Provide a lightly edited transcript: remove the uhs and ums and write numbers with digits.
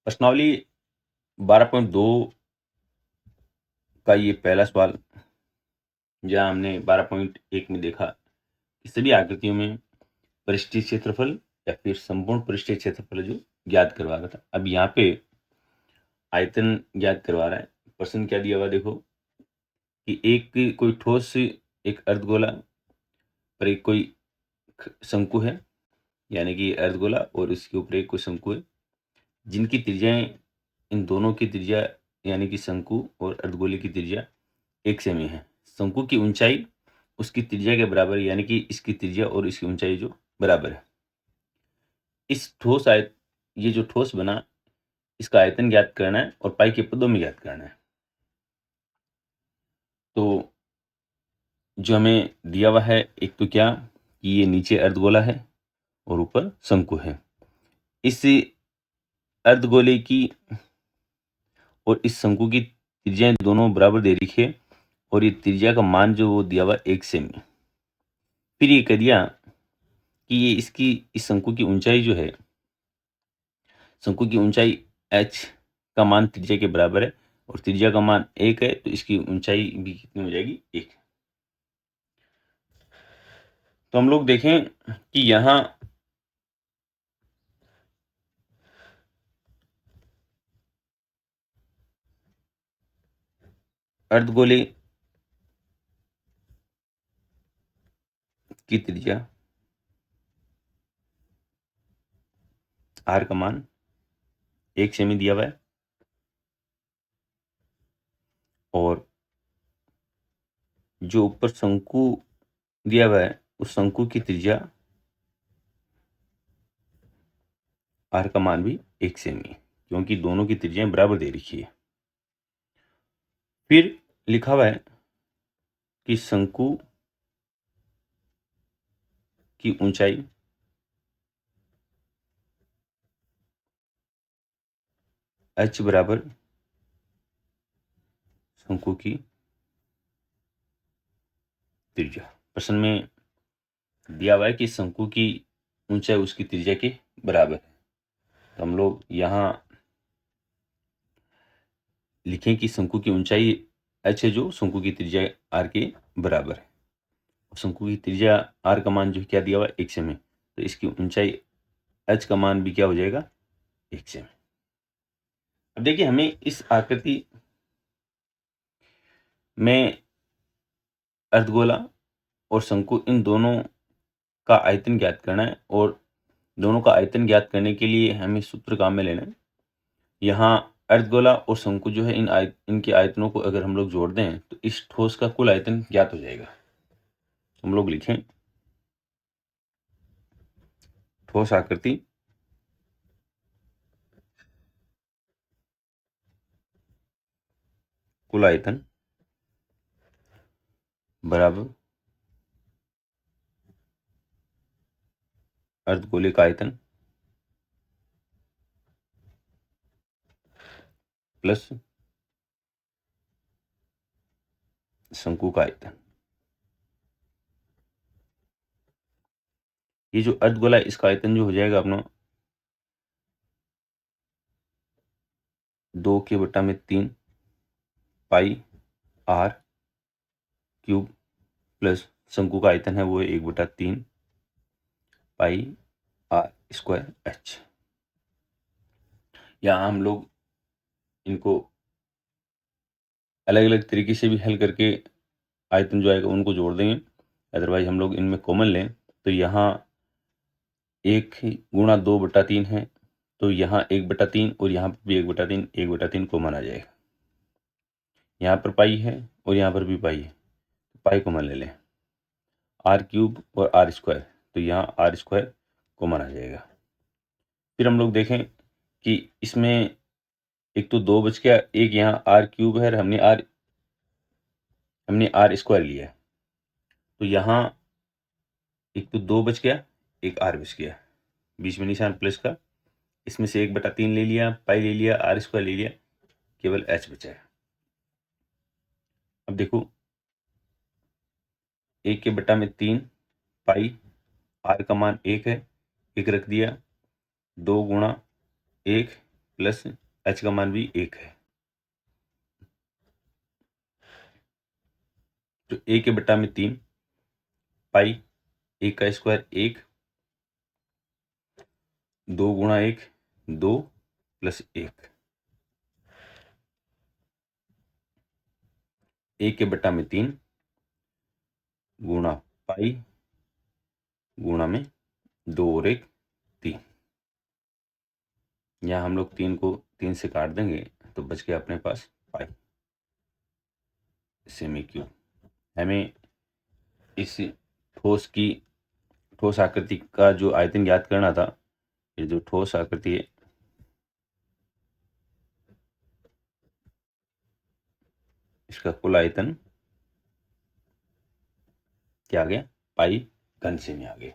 प्रश्नावली 12.2 का ये पहला सवाल, जहाँ हमने 12.1 में देखा कि सभी आकृतियों में पृष्ठीय क्षेत्रफल या फिर संपूर्ण पृष्ठीय क्षेत्रफल जो ज्ञात करवा रहा था। अब यहाँ पे आयतन ज्ञात करवा रहा है। प्रश्न क्या दिया हुआ देखो कि एक कोई ठोस एक अर्धगोला पर एक कोई शंकु है, यानी कि अर्धगोला और इसके ऊपर एक कोई शंकु है, जिनकी त्रिज्याएं, इन दोनों की त्रिज्या यानी कि शंकु और अर्धगोले की त्रिज्या एक सेमी है। शंकु की ऊंचाई उसकी त्रिज्या के बराबर है, यानी कि इसकी त्रिज्या और इसकी ऊंचाई जो बराबर है। इस ठोस ये जो ठोस बना, इसका आयतन ज्ञात करना है और पाई के पदों में ज्ञात करना है। तो जो हमें दिया हुआ है, एक तो क्या कि ये नीचे अर्धगोला है और ऊपर शंकु है। इस अर्धगोले की और इस शंकु की त्रिज्याएं दोनों बराबर दे रखी है और ये त्रिज्या का मान जो वो दिया हुआ 1 सेमी। फिर ये कह दिया कि ये इसकी इस शंकु की ऊंचाई जो है, शंकु की ऊंचाई h का मान त्रिज्या के बराबर है और त्रिज्या का मान 1 है, तो इसकी ऊंचाई भी कितनी हो जाएगी, 1। तो हम लोग देखें कि यहाँ अर्धगोले की त्रिज्या r का मान 1 सेमी दिया हुआ है और जो ऊपर शंकु दिया हुआ है उस शंकु की त्रिज्या r का मान भी 1 सेमी है, क्योंकि दोनों की त्रिज्याएं बराबर दे रखी है। फिर लिखा हुआ है कि शंकु की ऊंचाई h बराबर शंकु की त्रिज्या। प्रश्न में दिया हुआ है कि शंकु की ऊंचाई उसकी त्रिज्या के बराबर है। तो हम लोग यहाँ लिखें कि शंकु की ऊंचाई h है, जो शंकु की त्रिज्या r के बराबर है। शंकु की त्रिज्या r का मान जो क्या दिया हुआ है, 1 सेमी, तो इसकी ऊंचाई h का मान भी क्या हो जाएगा, 1 सेमी। अब देखिए, हमें इस आकृति में अर्धगोला और शंकु, इन दोनों का आयतन ज्ञात करना है और दोनों का आयतन ज्ञात करने के लिए हमें सूत्र काम में लेना है। यहाँ अर्धगोला और शंकु जो है, इनके आयतनों को अगर हम लोग जोड़ दें तो इस ठोस का कुल आयतन ज्ञात हो जाएगा। हम लोग लिखें ठोस आकृति कुल आयतन बराबर अर्धगोले का आयतन प्लस शंकु का आयतन। ये जो अर्धगोला है, इसका आयतन जो हो जाएगा अपना 2/3 पाई r क्यूब प्लस शंकु का आयतन है वो 1/3 पाई r स्क्वायर h। यहाँ हम लोग इनको अलग अलग तरीके से भी हल करके आयतन जो आएगा उनको जोड़ देंगे। अदरवाइज हम लोग इनमें कॉमन लें तो यहाँ 1/2/3 है, तो यहाँ 1/3 और यहाँ पर भी 1/3, 1/3 कॉमन आ जाएगा। यहाँ पर पाई है और यहाँ पर भी पाई है, पाई कॉमन ले लें। r क्यूब और r स्क्वायर, तो यहाँ r स्क्वायर कॉमन आ जाएगा। फिर हम लोग देखें कि इसमें एक तो 2 बच गया, एक यहाँ r क्यूब है, हमने r स्क्वायर लिया है, तो यहाँ एक तो 2 बच गया, एक r बच गया, बीच में निशान प्लस का। इसमें से 1/3 ले लिया, पाई ले लिया, r स्क्वायर ले लिया, केवल h बचा है। अब देखो 1/3 पाई, r का मान 1 है, 1 रख दिया, 2 गुणा 1 प्लस h का मान भी 1 है। तो 1/3 पाई 1 का स्क्वायर 1, 2 गुणा 1 2 प्लस 1, 1/3 गुणा पाई गुणा में 2 और 1 3। यहाँ हम लोग 3 को 3 से काट देंगे तो बच गया अपने पास पाई सेमी क्यूब। हमें इस ठोस आकृति का जो आयतन ज्ञात करना था। ये जो ठोस आकृति है इसका कुल आयतन क्या आ गया, पाई घन सेमी आ गया।